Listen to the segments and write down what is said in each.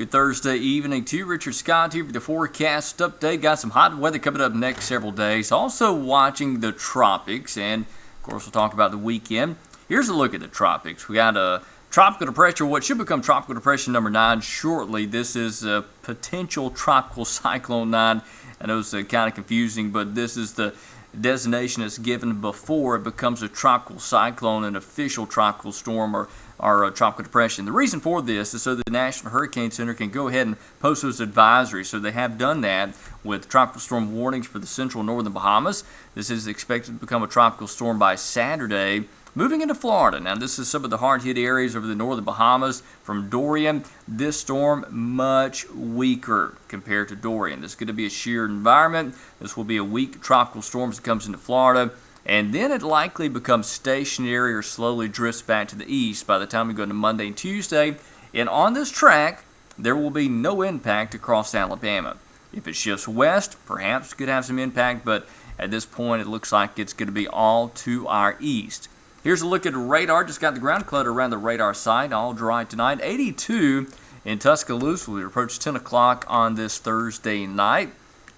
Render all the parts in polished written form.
Good Thursday evening to you. Richard Scott here with the forecast update. Got some hot weather coming up next several days. Also watching the tropics, and of course we'll talk about the weekend. Here's a look at the tropics. We got a tropical depression, what should become tropical depression number 9 shortly. This is a potential tropical cyclone 9. I know it's kind of confusing, but this is the designation that's given before it becomes a tropical cyclone, an official tropical storm or a tropical depression. The reason for this is so the National Hurricane Center can go ahead and post those advisories. So they have done that with tropical storm warnings for the central and northern Bahamas. This is expected to become a tropical storm by Saturday, moving into Florida. Now, this is some of the hard-hit areas over the northern Bahamas from Dorian. This storm much weaker compared to Dorian. This is going to be a sheer environment. This will be a weak tropical storm as it comes into Florida. And then it likely becomes stationary or slowly drifts back to the east by the time we go to Monday and Tuesday. And on this track, there will be no impact across Alabama. If it shifts west, perhaps it could have some impact, but at this point it looks like it's going to be all to our east. Here's a look at the radar. Just got the ground clutter around the radar site. All dry tonight. 82 in Tuscaloosa. We approach 10 o'clock on this Thursday night.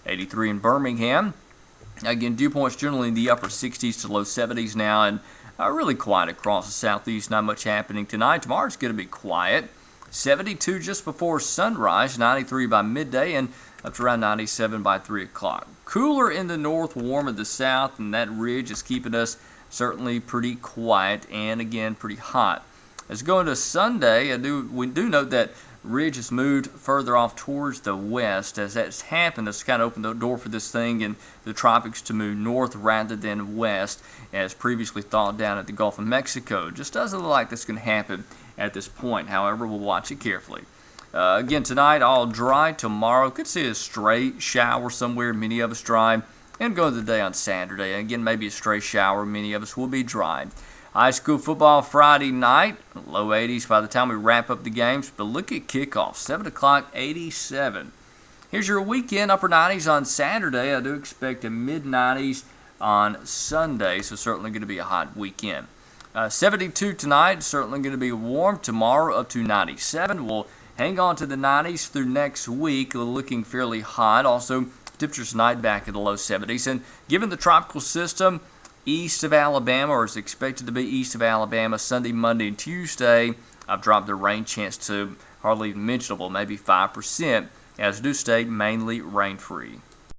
83 in Birmingham. Again, dew points generally in the upper 60s to low 70s now, and really quiet across the southeast. Not much happening tonight. Tomorrow's going to be quiet. 72 just before sunrise, 93 by midday, and up to around 97 by 3 o'clock. Cooler in the north, warm in the south, and that ridge is keeping us certainly pretty quiet and, again, pretty hot. As going to Sunday, we do note that ridge has moved further off towards the west. As that's happened, it's kind of opened the door for this thing in the tropics to move north rather than west, as previously thought down at the Gulf of Mexico. Just doesn't look like that's going to happen at this point. However, we'll watch it carefully. Again, tonight, all dry. Tomorrow, could see a stray shower somewhere, many of us dry. And go to the day on Saturday. Again, maybe a stray shower, many of us will be dry. High school football Friday night, low 80s by the time we wrap up the games. But look at kickoff, 7 o'clock, 87. Here's your weekend, upper 90s on Saturday. I do expect a mid-90s on Sunday, so certainly going to be a hot weekend. 72 tonight, certainly going to be warm. Tomorrow up to 97. We'll hang on to the 90s through next week, looking fairly hot. Also, temperatures tonight back in the low 70s. And given the tropical system east of Alabama, or is expected to be east of Alabama Sunday, Monday, and Tuesday, I've dropped the rain chance to hardly even mentionable, maybe 5%, as do stay mainly rain-free.